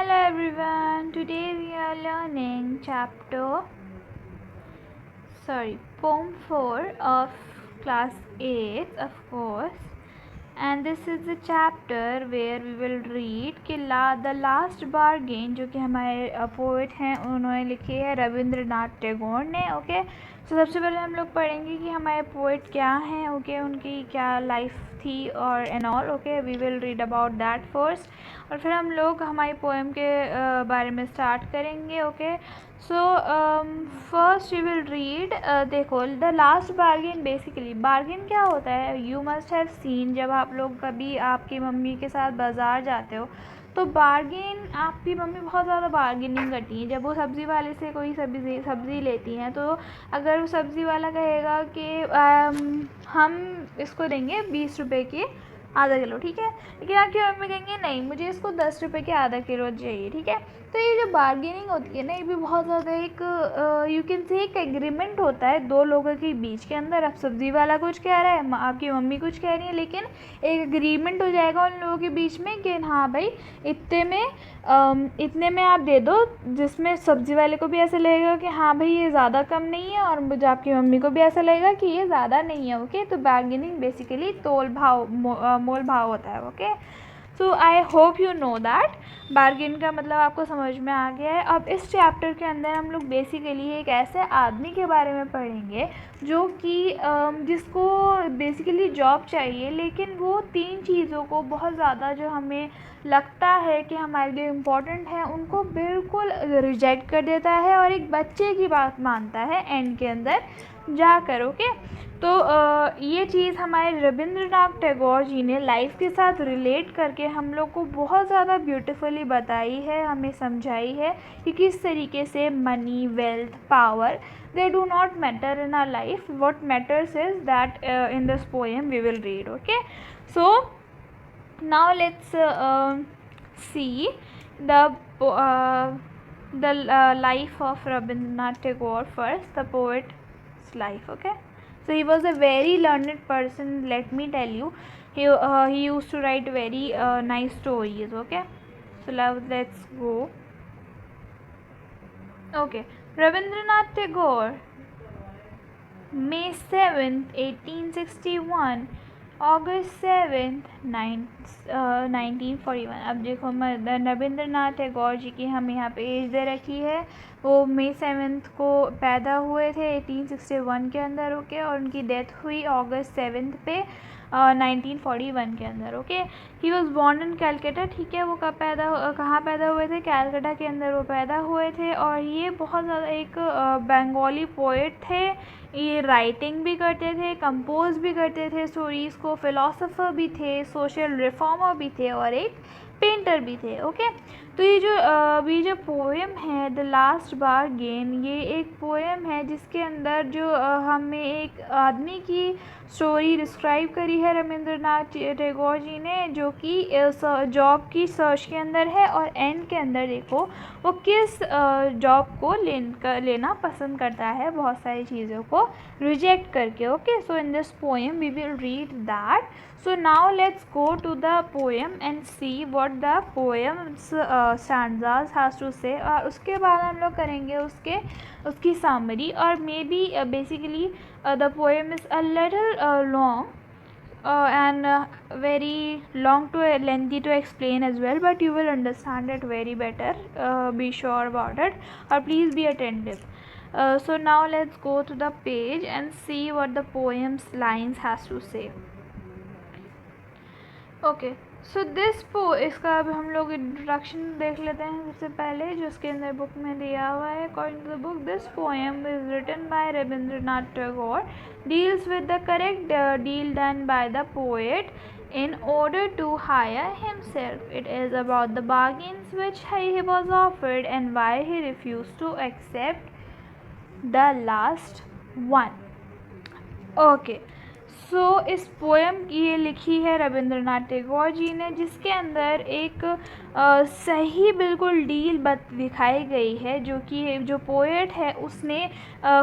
Hello everyone, today we are learning poem 4 of class 8 of course, and this is the chapter where we will read कि the last bargain जो कि हमारे poet हैं उन्होंने लिखी है रविंद्रनाथ टैगोर ने. ओके सो सबसे पहले हम लोग पढ़ेंगे कि हमारे पोएट क्या हैं. ओके उनकी क्या लाइफ थी और and all. Okay we will read about that first और फिर हम लोग हमारी पोएम के बारे में स्टार्ट करेंगे. Okay so first we will read. देखो the last bargain. Basically bargain क्या होता है, यू मस्ट हैव सीन. जब आप लोग कभी आपकी मम्मी के साथ बाज़ार जाते हो तो बार्गेन, आपकी मम्मी बहुत ज़्यादा बार्गेनिंग करती हैं. जब वो सब्ज़ी वाले से कोई सब्ज़ी लेती हैं तो अगर वो सब्ज़ी वाला कहेगा कि हम इसको देंगे 20 रुपये की आधा किलो, ठीक है, लेकिन आपकी मम्मी कहेंगे नहीं मुझे इसको 10 रुपये के आधा किलो चाहिए. ठीक है, तो ये जो बार्गेनिंग होती है ना, ये भी बहुत ज़्यादा एक यू कैन से एक एग्रीमेंट होता है दो लोगों के बीच के अंदर. अब सब्ज़ी वाला कुछ कह रहा है, आपकी मम्मी कुछ कह रही है, लेकिन एक एग्रीमेंट हो जाएगा उन लोगों के बीच में कि हाँ भाई इतने में आप दे दो, जिसमें सब्ज़ी वाले को भी ऐसा लगेगा कि हाँ भाई ये ज़्यादा कम नहीं है और मुझे आपकी मम्मी को भी ऐसा लगेगा कि ये ज़्यादा नहीं है. ओके तो बार्गेनिंग बेसिकली मोल भाव होता है. Okay so I hope you know that bargain का मतलब आपको समझ में आ गया है. अब इस चैप्टर के अंदर हम लोग बेसिकली एक ऐसे आदमी के बारे में पढ़ेंगे जो कि जिसको बेसिकली जॉब चाहिए, लेकिन वो 3 चीज़ों को बहुत ज़्यादा जो हमें लगता है कि हमारे लिए इम्पोर्टेंट है उनको बिल्कुल रिजेक्ट कर देता है और एक बच्चे की बात मानता है एंड के अंदर जाकर. ओके तो ये चीज़ हमारे रविंद्रनाथ टैगोर जी ने लाइफ के साथ रिलेट करके हम लोग को बहुत ज़्यादा ब्यूटीफुली बताई है, हमें समझाई है कि किस तरीके से money, wealth, power they do not matter in our life. What matters is that in this poem we will read. Okay so now let's see the life of Rabindranath Tagore first, the poet's life. Okay so he was a very learned person, let me tell you. He used to write very nice stories. Okay so now let's go. Okay, Rabindranath Tagore, May 7th, 1861, August 7th, 1941. अब देखो रविंद्रनाथ टैगोर जी की हम यहाँ पे as they रखी है. वो May 7th को पैदा हुए थे 1861 के अंदर. ओके और उनकी डेथ हुई August 7th पे 1941 के अंदर. Okay he was born in Calcutta. ठीक है, वो कहाँ पैदा हुए थे, कैलकाटा के अंदर वो पैदा हुए थे. और ये बहुत ज़्यादा एक बंगाली पोएट थे. ये राइटिंग भी करते थे, कंपोज भी करते थे स्टोरीज़ को, फ़िलासफ़र भी थे, सोशल रिफॉर्मर भी थे और एक पेंटर भी थे. ओके तो ये जो पोएम है द लास्ट बार्गेन, ये एक पोएम है जिसके अंदर जो हमें एक आदमी की स्टोरी डिस्क्राइब करी है रविंद्रनाथ टैगोर जी ने, जो कि जॉब की सर्च के अंदर है और एंड के अंदर देखो वो किस जॉब को लेना पसंद करता है, बहुत सारी चीज़ों को रिजेक्ट करके. Okay so in this poem we will read that. So now let's go to the poem and see what the poem's stanzas has to say. और उसके बाद हम लोग करेंगे उसकी summary. और maybe basically the poem is a little long and very long to lengthy to explain as well, but you will understand it very better. Be sure about it or please be attentive. So now let's go to the page and see what the poem's lines has to say. Okay so इसका अब हम लोग introduction देख लेते हैं सबसे पहले, जो इसके अंदर बुक में दिया हुआ है. According to the book, this poem is written by Rabindranath Tagore, deals with the correct deal done by the poet in order to hire himself. It is about the bargains which he was offered and why he refused to accept the last one. Okay इस poem ये लिखी है रविंद्रनाथ टैगोर जी ने, जिसके अंदर एक सही बिल्कुल डील दिखाई गई है, जो कि जो पोएट है उसने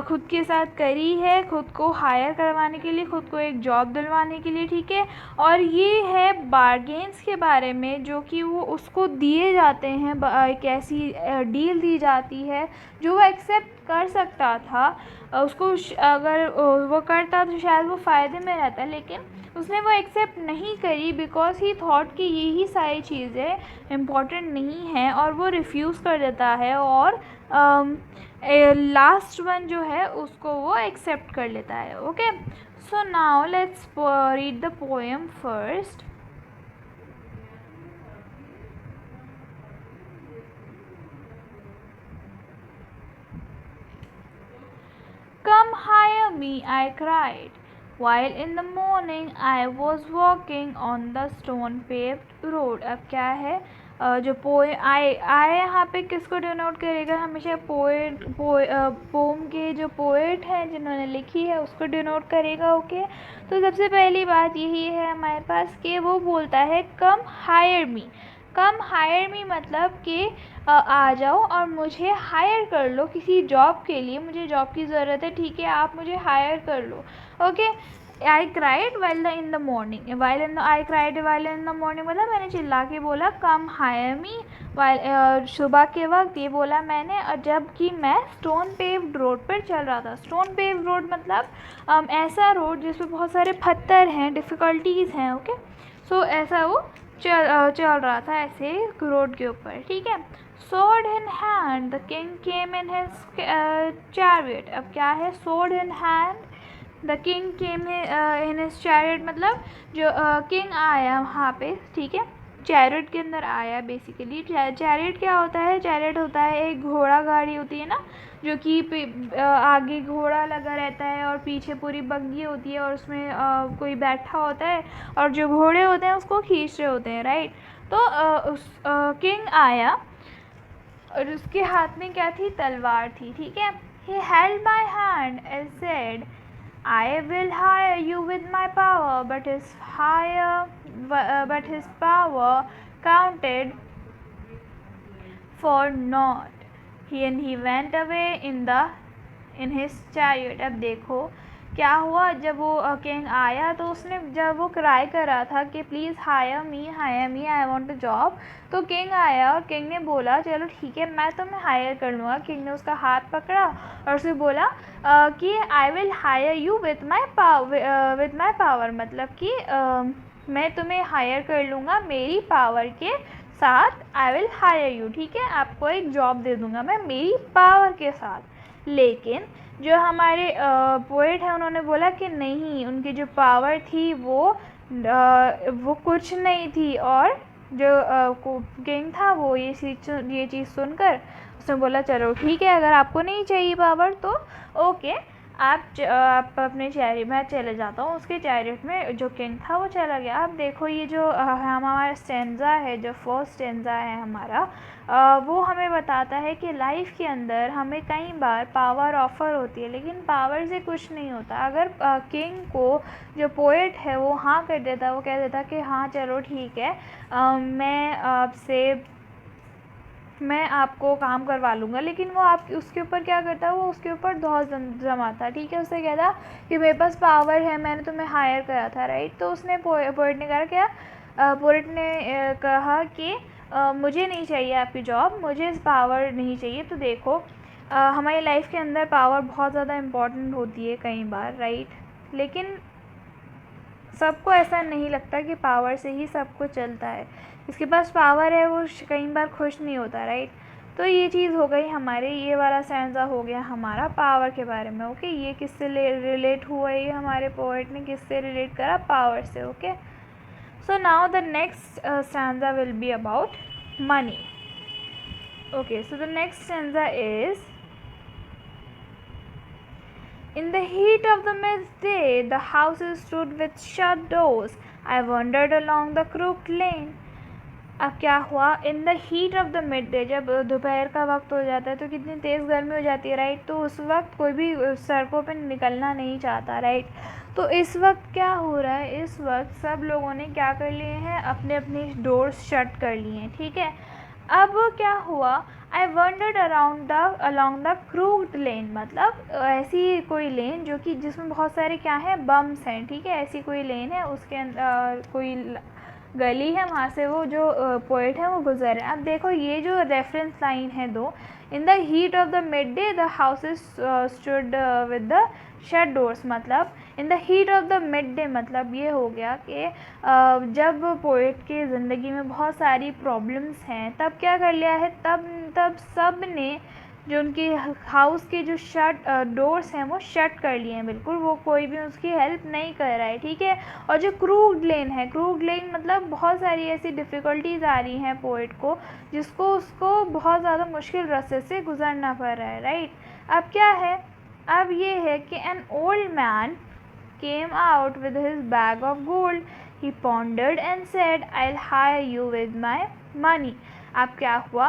खुद के साथ करी है, खुद को हायर करवाने के लिए, खुद को एक जॉब दिलवाने के लिए, ठीक है। और ये है बार्गेन्स के बारे में, जो कि वो उसको दिए जाते हैं, एक ऐसी डील दी जाती है जो वो एक्सेप्ट कर सकता था। उसको अगर वो करता तो शायद वो फ़ायदे में रहता, लेकिन उसने वो एक्सेप्ट नहीं करी बिकॉज ही थॉट कि यही सारी चीज़ें इम्पॉर्टेंट नहीं हैं, और वो रिफ्यूज़ कर देता है, और लास्ट वन जो है उसको वो एक्सेप्ट कर लेता है। Okay, so now let's read the poem first. Come hire me, I cried, while in the morning I was walking on the stone-paved road। अब क्या है, जो आए यहाँ पे किसको डिनोट करेगा, हमेशा पोम के जो पोएट हैं जिन्होंने लिखी है उसको डिनोट करेगा। ओके, तो सबसे पहली बात यही है हमारे पास कि वो बोलता है कम हायर मी। कम हायर मी मतलब कि आ जाओ और मुझे हायर कर लो किसी जॉब के लिए, मुझे जॉब की ज़रूरत है, ठीक है, आप मुझे हायर कर लो। Okay, I cried while in the morning, I cried while in the morning मतलब मैंने चिल्ला के बोला कम हायर मी, वाइल सुबह के वक्त ये बोला मैंने, और जबकि मैं स्टोन पेव्ड रोड पर चल रहा था। स्टोन पेव्ड रोड मतलब ऐसा रोड जिसमें बहुत सारे पत्थर हैं, डिफ़िकल्टीज़ हैं। ओके, सो ऐसा वो चल रहा था ऐसे रोड के ऊपर, ठीक है। sword in hand the king came in his chariot। अब क्या है, sword in hand the king came in his chariot मतलब जो किंग आया वहाँ पे, ठीक है, चैरियट के अंदर आया। बेसिकली चैरियट क्या होता है, चैरियट होता है एक घोड़ा गाड़ी होती है ना, जो कि आगे घोड़ा लगा रहता है और पीछे पूरी बग्गी होती है और उसमें कोई बैठा होता है और जो घोड़े होते हैं उसको खींच रहे होते हैं, राइट। तो उस किंग आया और उसके हाथ में क्या थी, तलवार थी, ठीक है। He held my hand and said, I will hire you with my power, but his power counted for naught. And he went away in his chariot। अब देखो क्या हुआ, जब वो किंग आया तो उसने जब वो क्राई कर रहा था कि please hire me I want a job, तो किंग आया और किंग ने बोला चलो ठीक है मैं तुम्हें हायर कर लूँगा। किंग ने उसका हाथ पकड़ा और उसे बोला कि I will hire you with my power मतलब कि मैं तुम्हें हायर कर लूँगा मेरी पावर के साथ। आई विल हायर यू, ठीक है, आपको एक जॉब दे दूँगा मैं मेरी पावर के साथ। लेकिन जो हमारे पोएट हैं उन्होंने बोला कि नहीं, उनकी जो पावर थी वो कुछ नहीं थी, और जो किंग था वो ये चीज़ सुनकर उसने बोला चलो ठीक है, अगर आपको नहीं चाहिए पावर तो ओके, आप अपने चैरियट में चले जाता हूँ। उसके चैरियट में जो किंग था वो चला गया। अब देखो ये जो हमारा स्टेंजा है, जो फर्स्ट स्टेंजा है हमारा, वो हमें बताता है कि लाइफ के अंदर हमें कई बार पावर ऑफ़र होती है लेकिन पावर से कुछ नहीं होता। अगर किंग को जो पोएट है वो हाँ कर देता, वो कह देता कि हाँ चलो ठीक है, मैं आपको काम करवा लूँगा, लेकिन वो आप उसके ऊपर क्या करता है, वो उसके ऊर बहुत जमाता, ठीक है। उससे कहता कि मेरे पास पावर है, मैंने तुम्हें हायर करा था, राइट। तो उसने पोएट ने कहा क्या, पोएट ने कहा कि मुझे नहीं चाहिए आपकी जॉब, मुझे पावर नहीं चाहिए। तो देखो हमारी लाइफ के अंदर पावर बहुत ज़्यादा इम्पॉर्टेंट होती है कई बार, राइट, लेकिन सबको ऐसा नहीं लगता कि पावर से ही सब कुछ चलता है। जिसके पास पावर है वो कई बार खुश नहीं होता, राइट। तो ये चीज़ हो गई हमारे, ये वाला स्टैंजा हो गया हमारा पावर के बारे में। ओके, ये किससे रिलेट हुआ, ये हमारे पोएट ने किससे रिलेट करा, पावर से। Okay, so now the next stanza will be about money. Okay, so the next stanza is, in the heat of the midday, the houses stood with shut doors. I wandered along the crooked lane, अब क्या हुआ, इन the heat of the mid day, जब दोपहर का वक्त हो जाता है तो कितनी तेज़ गर्मी हो जाती है, राइट। तो उस वक्त कोई भी सड़कों पे निकलना नहीं चाहता, राइट। तो इस वक्त क्या हो रहा है, इस वक्त सब लोगों ने क्या कर लिए हैं, अपने अपने डोर्स शट कर लिए हैं, ठीक है। अब क्या हुआ, I wandered along the crude lane, मतलब ऐसी कोई लेन जो कि जिसमें बहुत सारे क्या है, बम्स हैं, ठीक है। ऐसी कोई लेन है, उसके कोई गली है, वहाँ से वो जो पोइट है वो गुजर है। अब देखो ये जो रेफरेंस लाइन है दो, in the heat of the mid day the houses stood with the shut doors, मतलब in the heat of the mid day मतलब ये हो गया कि जब पोइट की ज़िंदगी में बहुत सारी प्रॉब्लम्स हैं, तब क्या कर लिया है, तब सब ने जो उनकी हाउस के जो डोर्स हैं वो शट कर लिए हैं, बिल्कुल वो कोई भी उसकी हेल्प नहीं कर रहा है, ठीक है। और जो क्रूड लेन है, क्रूड लेन मतलब बहुत सारी ऐसी डिफ़िकल्टीज आ रही हैं पोइट को, जिसको उसको बहुत ज़्यादा मुश्किल रास्ते से गुजरना पड़ रहा है, राइट। अब क्या है, अब ये है कि N old man came out with his bag of gold. He pondered and said, I'll hire you with my money. अब क्या हुआ,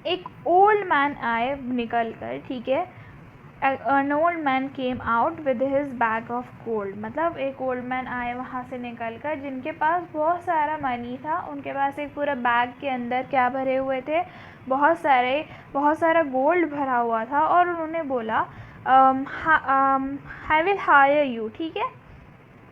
एक ओल्ड मैन आए निकल कर, ठीक है। An old man came out with his bag of gold, मतलब एक ओल्ड मैन आए वहाँ से निकल कर, जिनके पास बहुत सारा मनी था। उनके पास एक पूरा बैग के अंदर क्या भरे हुए थे, बहुत सारा गोल्ड भरा हुआ था। और उन्होंने बोला आई विल हायर यू, ठीक है।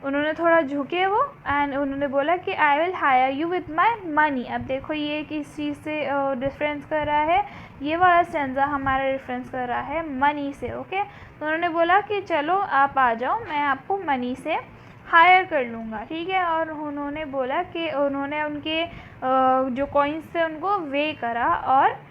उन्होंने थोड़ा झुके वो, एंड उन्होंने बोला कि I will hire you with my money. अब देखो ये किस चीज़ से डिफरेंस कर रहा है, ये वाला स्टेंजा हमारा रेफरेंस कर रहा है मनी से, ओके। तो उन्होंने बोला कि चलो आप आ जाओ, मैं आपको मनी से हायर कर लूँगा, ठीक है। और उन्होंने बोला कि उन्होंने उनके जो कॉइन्स थे उनको वे करा, और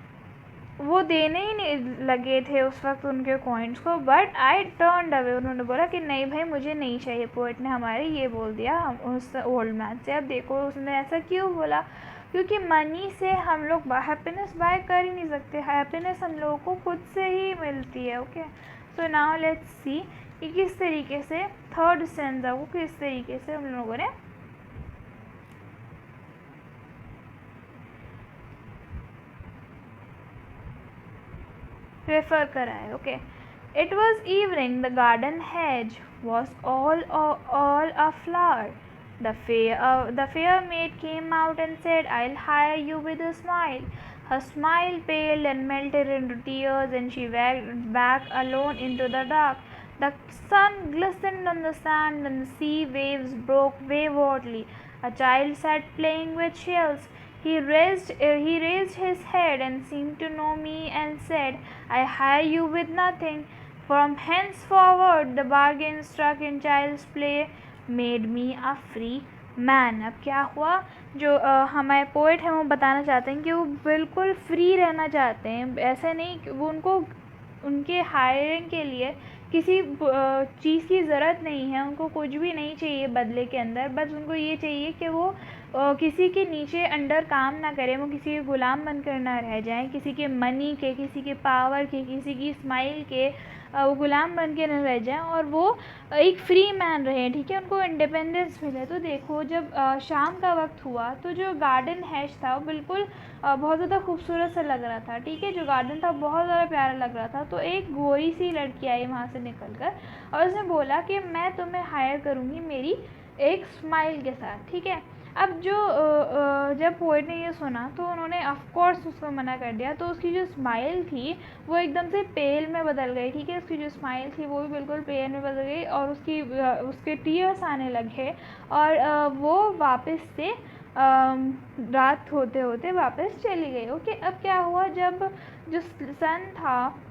वो देने ही नहीं लगे थे उस वक्त उनके कॉइन्स को, बट आई टर्न्ड अवे। उन्होंने बोला कि नहीं भाई मुझे नहीं चाहिए, पोइट ने हमारे ये बोल दिया हम उस ओल्ड मैन से। अब देखो उसने ऐसा क्यों बोला, क्योंकि मनी से हम लोग हैप्पीनेस बाय कर ही नहीं सकते, हैप्पीनेस हम लोगों को खुद से ही मिलती है, okay. So now let's see कि किस तरीके से थर्ड स्टेंजा को किस तरीके से हम लोगों ने रेफर करा है, okay. It was evening. The garden hedge was all a flower. The fair maid came out and said, "I'll hire you with a smile." Her smile paled and melted into tears, and she went back alone into the dark. The sun glistened on the sand, and the sea waves broke waywardly. A child sat playing with shells. He raised his head and seemed to know me and said, I hire you with nothing. From henceforward the bargain struck in child's play made me a free man. अब क्या हुआ, जो हमारे poet हैं वो बताना चाहते हैं कि वो बिल्कुल फ्री रहना चाहते हैं। ऐसे नहीं कि वो उनके हायरिंग के लिए किसी चीज़ की ज़रूरत नहीं है, उनको कुछ भी नहीं चाहिए बदले के अंदर। बस उनको ये चाहिए कि वो किसी के नीचे अंडर काम ना करें, वो किसी के ग़ुलाम बनकर ना रह जाएं, किसी के मनी के, किसी के पावर के, किसी की स्माइल के वो ग़ुलाम बन के न रह जाएं, और वो एक फ्री मैन रहें, ठीक है। उनको इंडिपेंडेंस मिले। तो देखो जब शाम का वक्त हुआ तो जो गार्डन हैश था वो बिल्कुल बहुत ज़्यादा खूबसूरत सा लग रहा था, ठीक है। जो गार्डन था बहुत ज़्यादा प्यारा लग रहा था। तो एक गोरी सी लड़की आई वहाँ से निकल कर, और उसने बोला कि मैं तुम्हें हायर करूँगी मेरी एक स्माइल के साथ, ठीक है। अब जब पोइट ने ये सुना तो उन्होंने ऑफ कोर्स उसको मना कर दिया। तो उसकी जो स्माइल थी वो एकदम से पेल में बदल गई, ठीक है। उसकी जो स्माइल थी वो भी बिल्कुल पेल में बदल गई, और उसके टीयर्स आने लगे, और वो वापस से रात होते होते वापस चली गई, ओके। अब क्या हुआ, जब जो सन था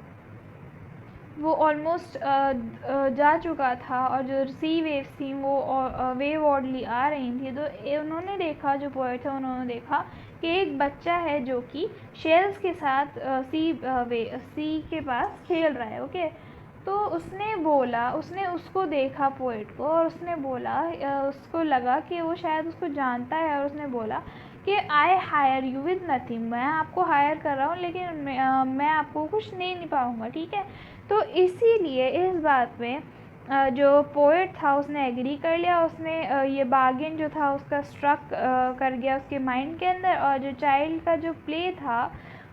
वो ऑलमोस्ट जा चुका था, और जो सी वेव्स थी वो वेव ऑडली आ रही थी, तो उन्होंने देखा, जो पोएट था उन्होंने देखा कि एक बच्चा है जो कि शेल्स के साथ सी के पास खेल रहा है, ओके। तो उसने उसको देखा पोएट को, और उसने बोला, उसको लगा कि वो शायद उसको जानता है, और उसने बोला कि I hire you with nothing, मैं आपको हायर कर रहा हूँ लेकिन मैं आपको कुछ नहीं पाऊँगा, ठीक है। तो इसीलिए इस बात में जो पोएट था उसने एग्री कर लिया, उसने ये बार्गेन जो था उसका स्ट्रक कर गया उसके माइंड के अंदर, और जो चाइल्ड का जो प्ले था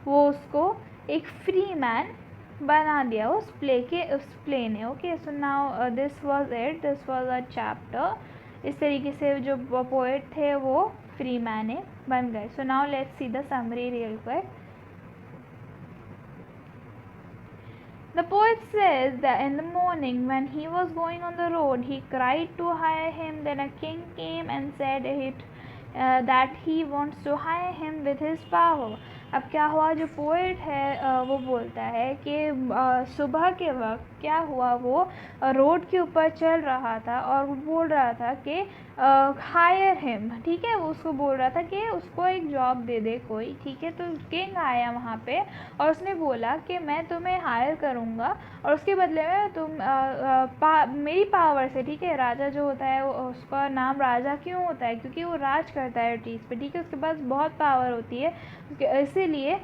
वो उसको एक फ्री मैन बना दिया उस प्ले ने। Okay, so now this was it, this was a chapter. इस तरीके से जो पोएट थे वो फ्री मैन बन गए। So now let's see the summary real quick. The poet says that in the morning when he was going on the road, he cried to hire him. Then a king came and said that he wants to hire him with his power. अब क्या हुआ, जो poet है वो बोलता है कि सुबह के वक्त क्या हुआ, वो रोड के ऊपर चल रहा था और वो बोल रहा था कि हायर हिम, ठीक है, वो उसको बोल रहा था कि उसको एक जॉब दे दे कोई, ठीक है। तो किंग आया वहाँ पे और उसने बोला कि मैं तुम्हें हायर करूँगा और उसके बदले में तुम मेरी पावर से, ठीक है, राजा जो होता है उसका नाम राजा क्यों होता है, क्योंकि वो राज करता है चीज़ पे, ठीक है, उसके पास बहुत पावर होती है, इसीलिए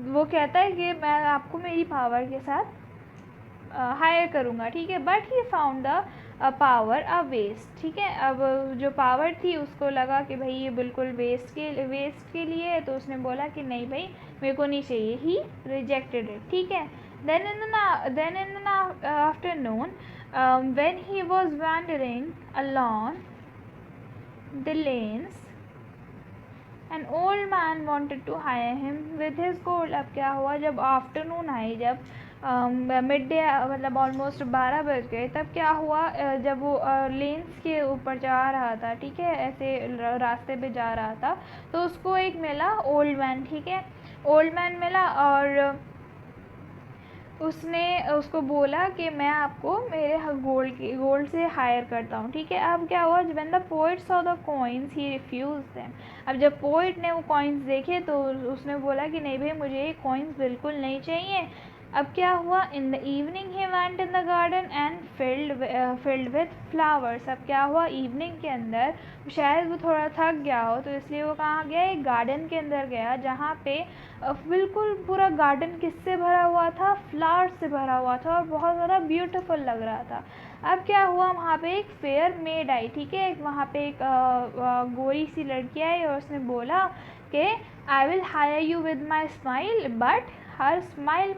वो कहता है कि मैं आपको मेरी पावर के साथ हायर करूँगा, ठीक है। But he found the power a waste, ठीक है। अब जो पावर थी उसको लगा कि भाई ये बिल्कुल वेस्ट के लिए है, तो उसने बोला कि नहीं भाई मेरे को नहीं चाहिए, ही रिजेक्टेड इट, ठीक है। Then in the afternoon when he was wandering along the lanes, an old man wanted to hire him with his gold. अब क्या हुआ, जब आफ्टरनून आई, जब मिड डे मतलब ऑलमोस्ट 12 बज गए, तब क्या हुआ, जब वो लेन्स के ऊपर जा रहा था, ठीक है, ऐसे रास्ते पे जा रहा था, तो उसको एक मिला ओल्ड मैन, ठीक है, ओल्ड मैन मिला और उसने उसको बोला कि मैं आपको मेरे गोल्ड से हायर करता हूँ, ठीक है। अब क्या हुआ, when the poet saw the coins he refuse them. अब जब पोएट ने वो कॉइन्स देखे तो उसने बोला कि नहीं भाई मुझे ये कॉइन्स बिल्कुल नहीं चाहिए। अब क्या हुआ, in the evening he went in the garden and filled with flowers. अब क्या हुआ, इवनिंग के अंदर शायद वो थोड़ा थक गया हो, तो इसलिए वो कहाँ गया, एक गार्डन के अंदर गया, जहाँ पे बिल्कुल पूरा गार्डन किससे भरा हुआ था, फ्लावर्स से भरा हुआ था और बहुत ज़्यादा ब्यूटीफुल लग रहा था। अब क्या हुआ, वहाँ पे एक फेयर मेड आई, ठीक है, वहाँ पे एक गोरी सी लड़की आई और उसने बोला कि I will hire you with my smile, but her smile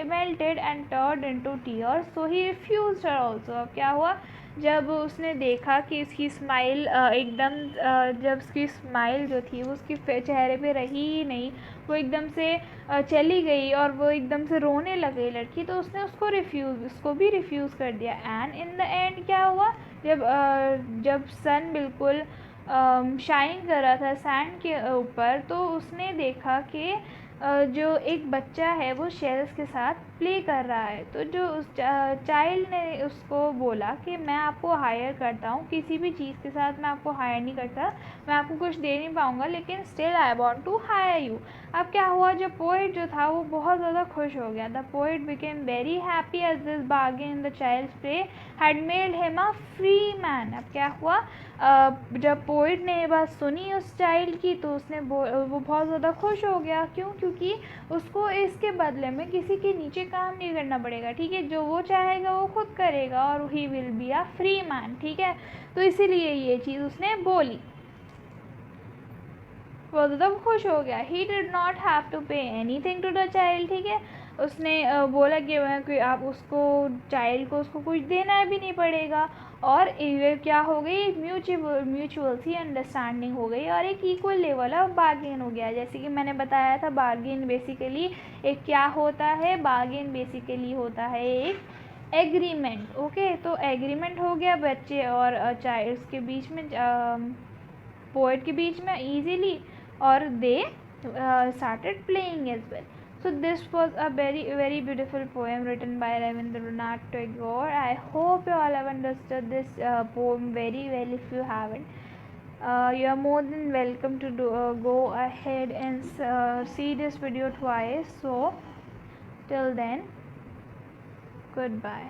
melted and turned into tears, so he refused her also। अब क्या हुआ, जब उसने देखा कि इसकी स्माइल एकदम जब उसकी स्माइल जो थी वो उसके चेहरे पे रही ही नहीं, वो एकदम से चली गई और वो एकदम से रोने लग गई लड़की, तो उसने उसको भी रिफ्यूज़ कर दिया। एंड इन द एंड क्या हुआ, जब सन बिल्कुल शाइन कर रहा था सैंड के ऊपर, तो उसने देखा कि जो एक बच्चा है वो शेल्स के साथ प्ले कर रहा है। तो जो उस चाइल्ड ने उसको बोला कि मैं आपको हायर करता हूँ, किसी भी चीज़ के साथ मैं आपको हायर नहीं करता, मैं आपको कुछ दे नहीं पाऊँगा, लेकिन still I want to hire you. अब क्या हुआ, जो पोएट जो था वो बहुत ज़्यादा खुश हो गया। The poet became very happy as this bargain in the child's play had made him a free man. अब क्या हुआ, जब पोएट ने ये बात सुनी उस चाइल्ड की, तो उसने वो बहुत ज़्यादा खुश हो गया। क्यों, क्योंकि उसको इसके बदले में किसी के नीचे काम नहीं करना पड़ेगा, ठीक है, जो वो चाहेगा वो खुद करेगा और he will be a free man, ठीक है। तो इसीलिए ये चीज़ उसने बोली, वो एकदम खुश हो गया। He did not have to pay anything to the child, ठीक है, उसने बोला कि आप उसको चाइल्ड को उसको कुछ देना भी नहीं पड़ेगा, और क्या हो गई, म्यूचुअल सी अंडरस्टैंडिंग हो गई और एक इक्वल लेवल ऑफ बार्गेन हो गया। जैसे कि मैंने बताया था, बार्गेन बेसिकली एक क्या होता है, बार्गेन बेसिकली होता है एक एग्रीमेंट। ओके, तो एग्रीमेंट हो गया बच्चे और चाइल्ड के बीच में, पोएट के बीच में easily, or they started playing as well. So this was a very beautiful poem written by Rabindranath Tagore. I hope you all have understood this poem very well. If you haven't, you are more than welcome to go ahead and see this video twice. So till then, goodbye.